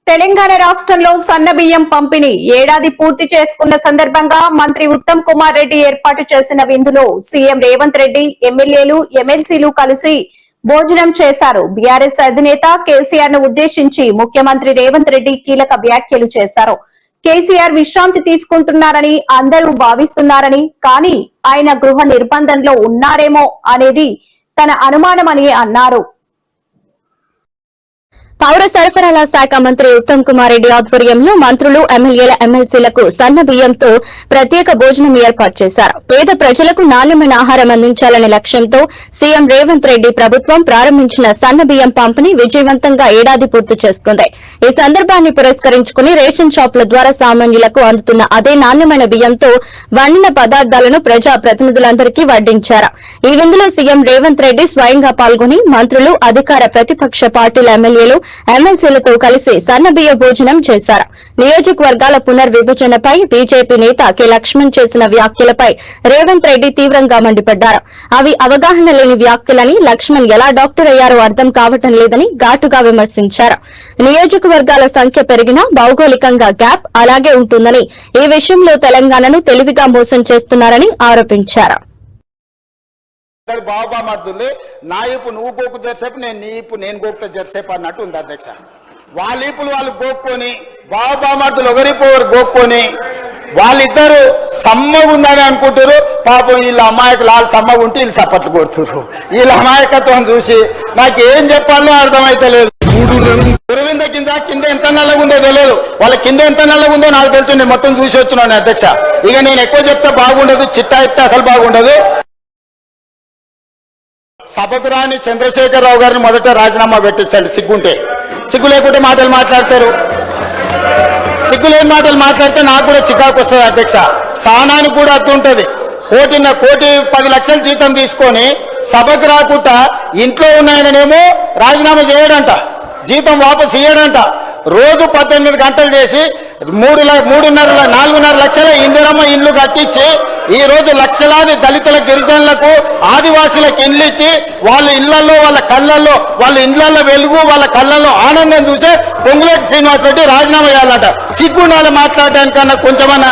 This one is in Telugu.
తెలంగాణ రాష్ట్రంలో సన్నబియ్యం పంపిణీ ఏడాది పూర్తి చేసుకున్న సందర్భంగా మంత్రి ఉత్తమ్ కుమార్ రెడ్డి ఏర్పాటు చేసిన విందులో సీఎం రేవంత్ రెడ్డి ఎమ్మెల్యేలు ఎమ్మెల్సీలు కలిసి భోజనం చేశారు. బీఆర్ఎస్ అధినేత కేసీఆర్ ను ఉద్దేశించి ముఖ్యమంత్రి రేవంత్ రెడ్డి కీలక వ్యాఖ్యలు చేశారు. కేసీఆర్ విశ్రాంతి తీసుకుంటున్నారని అందరూ భావిస్తున్నారని, కానీ ఆయన గృహ నిర్బంధంలో ఉన్నారేమో అనేది తన అనుమానమని అన్నారు. పౌర సరఫరాల శాఖ మంత్రి ఉత్తమ్ కుమార్ రెడ్డి ఆధ్వర్యంలో మంత్రులు ఎమ్మెల్యేల ఎమ్మెల్సీలకు సన్న బియ్యంతో ప్రత్యేక భోజనం ఏర్పాటు చేశారు. పేద ప్రజలకు నాణ్యమైన ఆహారం అందించాలనే లక్ష్యంతో సీఎం రేవంత్ రెడ్డి ప్రభుత్వం ప్రారంభించిన సన్న బియ్యం పంపిణీ విజయవంతంగా ఏడాది పూర్తి చేసుకుంది. ఈ సందర్భాన్ని పురస్కరించుకుని రేషన్ షాపుల ద్వారా సామాన్యులకు అందుతున్న అదే నాణ్యమైన బియ్యంతో వండిన పదార్థాలను ప్రజా ప్రతినిధులందరికీ వడ్డించారు. ఈ విందులో సీఎం రేవంత్ రెడ్డి స్వయంగా పాల్గొని మంత్రులు, అధికార ప్రతిపక్ష పార్టీల ఎమ్మెల్యేలు, ఎమ్మెల్సీలతో కలిసి సన్నబియ్య భోజనం చేశారు. నియోజకవర్గాల పునర్విభజనపై బీజేపీ నేత కె లక్ష్మణ్ చేసిన వ్యాఖ్యలపై రేవంత్ రెడ్డి తీవ్రంగా మండిపడ్డారు. అవి అవగాహన లేని వ్యాఖ్యలని, లక్ష్మణ్ ఎలా డాక్టర్ అయ్యారో అర్థం కావటం లేదని ఘాటుగా విమర్శించారు. నియోజకవర్గాల సంఖ్య పెరిగినా భౌగోళికంగా గ్యాప్ అలాగే ఉంటుందని, ఈ విషయంలో తెలంగాణను తెలివిగా మోసం చేస్తున్నారని ఆరోపించారు. బాబామడుతుంది నా ఇప్పు నువ్వు గోకు జరిసేపు నేను గోకుతా జరిసేపు అన్నట్టు ఉంది అధ్యక్ష. వాళ్ళ ఇప్పులు వాళ్ళు గోక్కొని బాబామడుతులు ఒకరిపు గోక్కొని వాళ్ళిద్దరు సమ్మగా ఉందని అనుకుంటారు. పాపం వీళ్ళ అమాయకులు వాళ్ళు సమ్మగా ఉంటే వీళ్ళు సప్పట్లు కొడుతున్నారు. వీళ్ళ అమాయకత్వం చూసి నాకు ఏం చెప్పాలో అర్థమైతే లేదు. గురువింద కింద ఎంత నల్లగా ఉందో తెలియదు. వాళ్ళ కింద ఎంత నల్లగా ఉందో నాకు తెలుసు. నేను మొత్తం చూసి వచ్చినాను అధ్యక్ష. ఇక నేను ఎక్కువ చెప్తే బాగుండదు, చిట్టా చెప్తే అసలు బాగుండదు. సభకు రాని చంద్రశేఖరరావు గారిని మొదట రాజీనామా పెట్టించండి. సిగ్గుంటే, సిగ్గు లేకుంటే మాటలు మాట్లాడతారు. సిగ్గులేని మాటలు మాట్లాడితే నాకు కూడా చికాకు వస్తుంది అధ్యక్ష. సానానికి కూడా అర్థం ఉంటుంది. కోటి 10 లక్షల జీతం తీసుకొని సభకు రాకుండా ఇంట్లో ఉన్నాయననేమో రాజీనామా చేయడంట, జీతం వాపసు ఇయ్యడంట. రోజు 18 గంటలు చేసి 4.5 లక్షల ఇందిరమ్మ ఇండ్లు కట్టించి ఈ రోజు లక్షలాది దళితుల, గిరిజనులకు, ఆదివాసీలకు ఇండ్లు ఇచ్చి వాళ్ళ ఇళ్లలో, వాళ్ళ కళ్ళల్లో, వాళ్ళ ఇండ్లలో వెలుగు, వాళ్ళ కళ్ళల్లో ఆనందం చూసే పొంగులేటి శ్రీనివాసరెడ్డి రాజీనామా చేయాలంట. సిగ్గుండాలి మాట్లాడడానికన్నా కొంచెమన్నా.